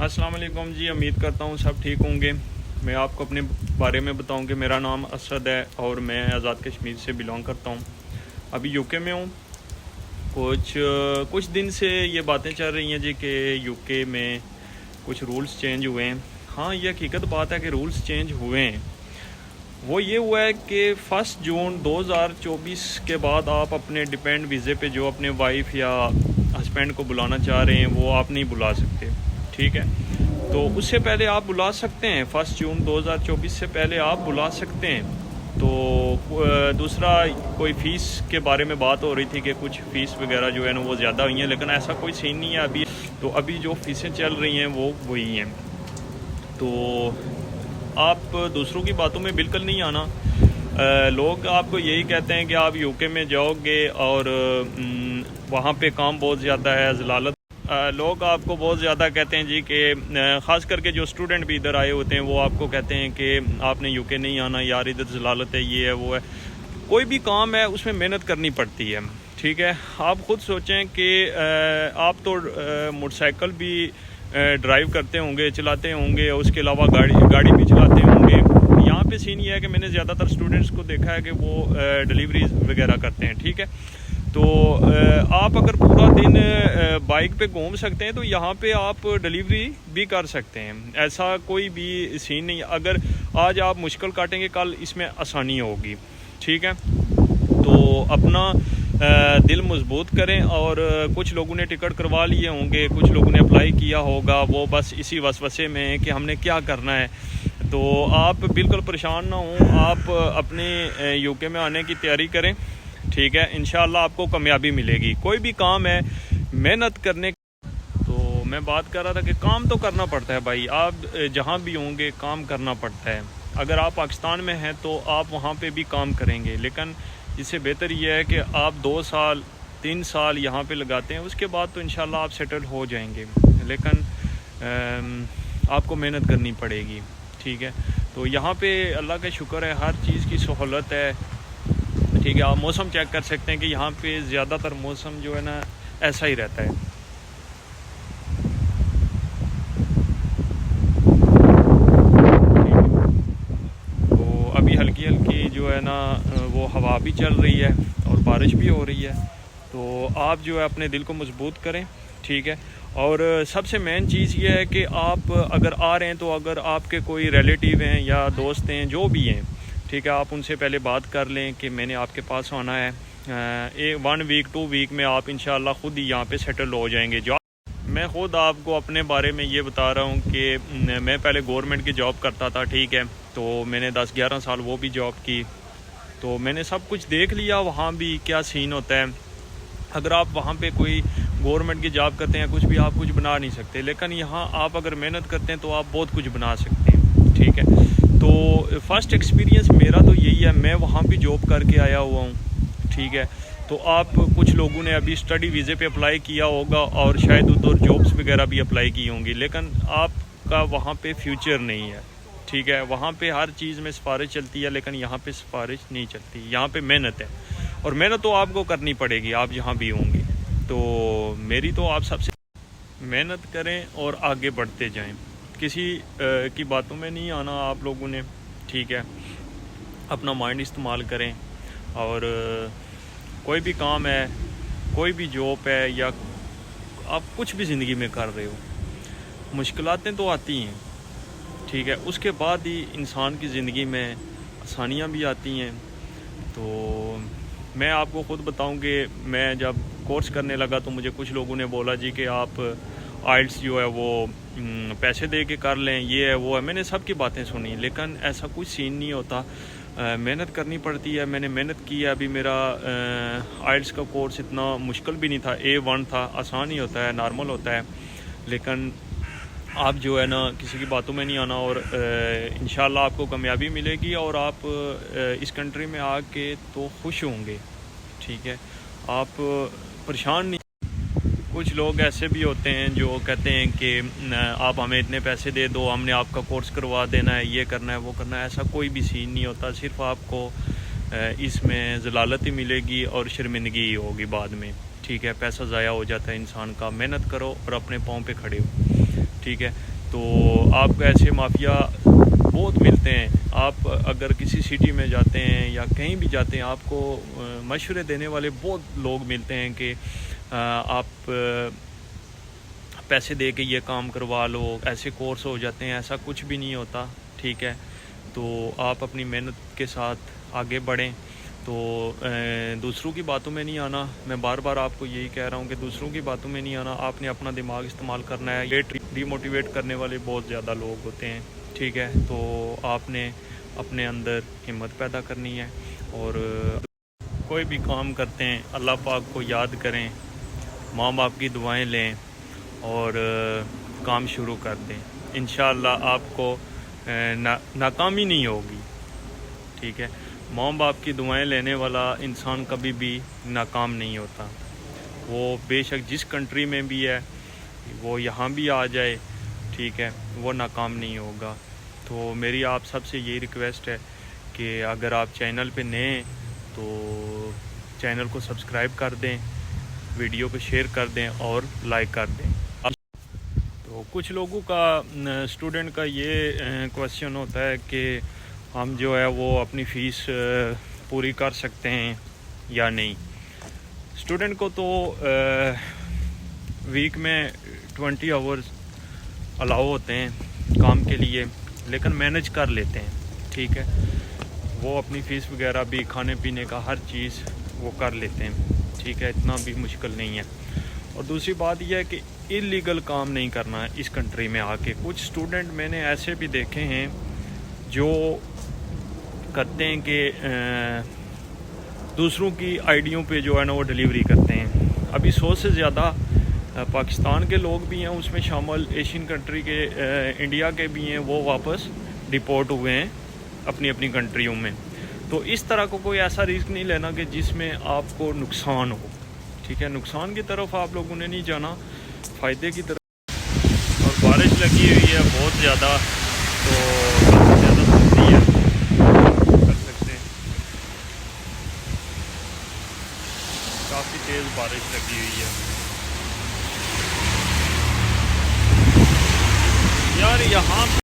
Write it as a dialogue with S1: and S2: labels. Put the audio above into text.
S1: अस्सलाम वालेकुम जी। उम्मीद करता हूँ सब ठीक होंगे। मैं आपको अपने बारे में बताऊँ कि मेरा नाम असद है और मैं आज़ाद कश्मीर से बिलोंग करता हूँ। अभी यूके में हूँ। कुछ दिन से ये बातें चल रही हैं जी कि यूके में कुछ रूल्स चेंज हुए हैं। हाँ, ये हकीकत बात है कि रूल्स चेंज हुए हैं। वो ये हुआ है कि 1 जून 2024 के बाद आप अपने डिपेंड वीज़े पे जो अपने वाइफ या हस्बैंड को बुलाना चाह रहे हैं वो आप नहीं बुला सकते। ठीक है, तो उससे पहले आप बुला सकते हैं। 1 जून 2024 से पहले आप बुला सकते हैं। तो दूसरा, कोई फ़ीस के बारे में बात हो रही थी कि कुछ फ़ीस वगैरह जो है ना वो ज़्यादा हुई हैं, लेकिन ऐसा कोई सीन नहीं है अभी। तो अभी जो फ़ीसें चल रही हैं वो वही हैं। तो आप दूसरों की बातों में बिल्कुल नहीं आना। लोग आपको यही कहते हैं कि आप यूके में जाओगे और वहाँ पे काम बहुत ज़्यादा है, ज़लालत। लोग आपको बहुत ज़्यादा कहते हैं जी कि ख़ास करके जो स्टूडेंट भी इधर आए होते हैं वो आपको कहते हैं कि आपने यूके नहीं आना यार, इधर ज़लालत है, ये है वो है। कोई भी काम है उसमें मेहनत करनी पड़ती है। ठीक है, आप ख़ुद सोचें कि आप तो मोटरसाइकिल भी ड्राइव करते होंगे, चलाते होंगे, उसके अलावा गाड़ी भी चलाते होंगे। यहाँ पे सीन ये है कि मैंने ज़्यादातर स्टूडेंट्स को देखा है कि वो डिलीवरीज वगैरह करते हैं। ठीक है, तो आप अगर पूरा दिन बाइक पे घूम सकते हैं तो यहाँ पे आप डिलीवरी भी कर सकते हैं। ऐसा कोई भी सीन नहीं। अगर आज आप मुश्किल काटेंगे, कल इसमें आसानी होगी। ठीक है, तो अपना दिल मजबूत करें। और कुछ लोगों ने टिकट करवा लिए होंगे, कुछ लोगों ने अप्लाई किया होगा, वो बस इसी वसवसे में है कि हमने क्या करना है। तो आप बिल्कुल परेशान ना हों, आप अपने यूके में आने की तैयारी करें। ठीक है, इंशाल्लाह आपको कामयाबी मिलेगी। कोई भी काम है मेहनत करने। तो मैं बात कर रहा था कि काम तो करना पड़ता है भाई, आप जहाँ भी होंगे काम करना पड़ता है। अगर आप पाकिस्तान में हैं तो आप वहाँ पे भी काम करेंगे, लेकिन इससे बेहतर यह है कि आप 2 साल 3 साल यहाँ पे लगाते हैं, उसके बाद तो इंशाल्लाह आप सेटल हो जाएंगे। लेकिन आपको मेहनत करनी पड़ेगी। ठीक है, तो यहाँ पे अल्लाह का शुक्र है, हर चीज़ की सहूलत है। ठीक है, आप मौसम चेक कर सकते हैं कि यहाँ पे ज़्यादातर मौसम जो है ना ऐसा ही रहता है। तो अभी हल्की हल्की जो है ना वो हवा भी चल रही है और बारिश भी हो रही है। तो आप जो है अपने दिल को मजबूत करें। ठीक है, और सबसे मेन चीज़ ये है कि आप अगर आ रहे हैं तो अगर आपके कोई रिलेटिव हैं या दोस्त हैं जो भी हैं, ठीक है, आप उनसे पहले बात कर लें कि मैंने आपके पास आना है। 1 वीक 2 वीक में आप इंशाल्लाह ख़ुद ही यहाँ पे सेटल हो जाएंगे। जॉब मैं ख़ुद आपको अपने बारे में ये बता रहा हूँ कि मैं पहले गवर्नमेंट की जॉब करता था। ठीक है, तो मैंने 10-11 साल वो भी जॉब की, तो मैंने सब कुछ देख लिया वहाँ भी क्या सीन होता है। अगर आप वहाँ पे कोई गवर्नमेंट की जॉब करते हैं कुछ भी, आप कुछ बना नहीं सकते, लेकिन यहाँ आप अगर मेहनत करते हैं तो आप बहुत कुछ बना सकते हैं। ठीक है, तो फर्स्ट एक्सपीरियंस मेरा तो यही है, मैं वहाँ भी जॉब करके आया हुआ हूँ। ठीक है, तो आप कुछ लोगों ने अभी स्टडी वीज़े पे अप्लाई किया होगा और शायद उधर जॉब्स वगैरह भी अप्लाई की होंगी, लेकिन आपका वहाँ पे फ्यूचर नहीं है। ठीक है, वहाँ पे हर चीज़ में सिफारिश चलती है, लेकिन यहाँ पे सिफारिश नहीं चलती। यहाँ पे मेहनत है और मेहनत तो आपको करनी पड़ेगी, आप जहाँ भी होंगे। तो मेरी तो आप सबसे मेहनत करें और आगे बढ़ते जाएं, किसी की बातों में नहीं आना आप लोगों ने। ठीक है, अपना माइंड इस्तेमाल करें। और कोई भी काम है, कोई भी जॉब है, या आप कुछ भी ज़िंदगी में कर रहे हो, मुश्किलातें तो आती हैं। ठीक है, उसके बाद ही इंसान की ज़िंदगी में आसानियाँ भी आती हैं। तो मैं आपको ख़ुद बताऊं कि मैं जब कोर्स करने लगा तो मुझे कुछ लोगों ने बोला जी कि आप आइल्स जो है वो पैसे दे के कर लें, ये है वो है। मैंने सब की बातें सुनी, लेकिन ऐसा कुछ सीन नहीं होता। मेहनत करनी पड़ती है। मैंने मेहनत की है। अभी मेरा आइल्स का कोर्स इतना मुश्किल भी नहीं था, A1 था, आसान ही होता है, नॉर्मल होता है। लेकिन आप जो है ना किसी की बातों में नहीं आना, और इंशाल्लाह आपको कामयाबी मिलेगी और आप इस कंट्री में आके तो खुश होंगे। ठीक है, आप परेशान नहीं। कुछ लोग ऐसे भी होते हैं जो कहते हैं कि आप हमें इतने पैसे दे दो, हमने आपका कोर्स करवा देना है, ये करना है, वो करना है। ऐसा कोई भी सीन नहीं होता। सिर्फ आपको इसमें ज़लालत ही मिलेगी और शर्मिंदगी ही होगी बाद में। ठीक है, पैसा ज़ाया हो जाता है इंसान का। मेहनत करो और अपने पाँव पे खड़े हो। ठीक है, تو آپ کو ایسے مافیا بہت ملتے ہیں. آپ اگر کسی سٹی میں جاتے ہیں یا کہیں بھی جاتے ہیں, آپ کو مشورے دینے والے بہت لوگ ملتے ہیں کہ آپ پیسے دے کے یہ کام کروا لو, ایسے کورس ہو جاتے ہیں. ایسا کچھ بھی نہیں ہوتا, ٹھیک ہے. تو آپ اپنی محنت کے ساتھ آگے بڑھیں. تو دوسروں کی باتوں میں نہیں آنا. میں بار بار آپ کو یہی کہہ رہا ہوں کہ دوسروں کی باتوں میں نہیں آنا. آپ نے اپنا دماغ استعمال کرنا ہے. یہ ڈی موٹیویٹ کرنے والے بہت زیادہ لوگ ہوتے ہیں, ٹھیک ہے. تو آپ نے اپنے اندر ہمت پیدا کرنی ہے, اور کوئی بھی کام کرتے ہیں اللہ پاک کو یاد کریں, ماں باپ کی دعائیں لیں اور کام شروع کر دیں. انشاءاللہ آپ کو ناکامی نہیں ہوگی, ٹھیک ہے. ماں باپ کی دعائیں لینے والا انسان کبھی بھی ناکام نہیں ہوتا. وہ بے شک جس کنٹری میں بھی ہے, وہ یہاں بھی آ جائے, ٹھیک ہے, وہ ناکام نہیں ہوگا. تو میری آپ سب سے یہی ریکویسٹ ہے کہ اگر آپ چینل پہ نئے ہیں تو چینل کو سبسکرائب کر دیں, ویڈیو کو شیئر کر دیں اور لائک کر دیں. تو کچھ لوگوں کا اسٹوڈنٹ کا یہ کویشچن ہوتا ہے کہ ہم جو ہے وہ اپنی فیس پوری کر سکتے ہیں یا نہیں. اسٹوڈنٹ کو تو ویک میں 20 آورز الاؤ ہوتے ہیں کام کے لیے, لیکن مینج کر لیتے ہیں, ٹھیک ہے. وہ اپنی فیس وغیرہ بھی, کھانے پینے کا ہر چیز وہ کر لیتے ہیں, ٹھیک ہے. اتنا بھی مشکل نہیں ہے. اور دوسری بات یہ ہے کہ انلیگل کام نہیں کرنا ہے اس کنٹری میں آ کے. کچھ اسٹوڈنٹ میں نے ایسے بھی دیکھے ہیں جو کرتے ہیں کہ دوسروں کی آئی ڈیوں پہ جو ہے نا وہ ڈیلیوری کرتے ہیں. ابھی 100 سے زیادہ پاکستان کے لوگ بھی ہیں اس میں شامل, ایشین کنٹری کے, انڈیا کے بھی ہیں, وہ واپس ڈپورٹ ہوئے ہیں اپنی اپنی کنٹریوں میں. تو اس طرح کو کوئی ایسا رسک نہیں لینا کہ جس میں آپ کو نقصان ہو, ٹھیک ہے. نقصان کی طرف آپ لوگوں نے نہیں جانا, فائدے کی طرف. اور بارش لگی ہوئی ہے بہت زیادہ, تو کافی زیادہ سردی ہے, کر سکتے ہیں. کافی تیز بارش لگی ہوئی ہے یار یہاں.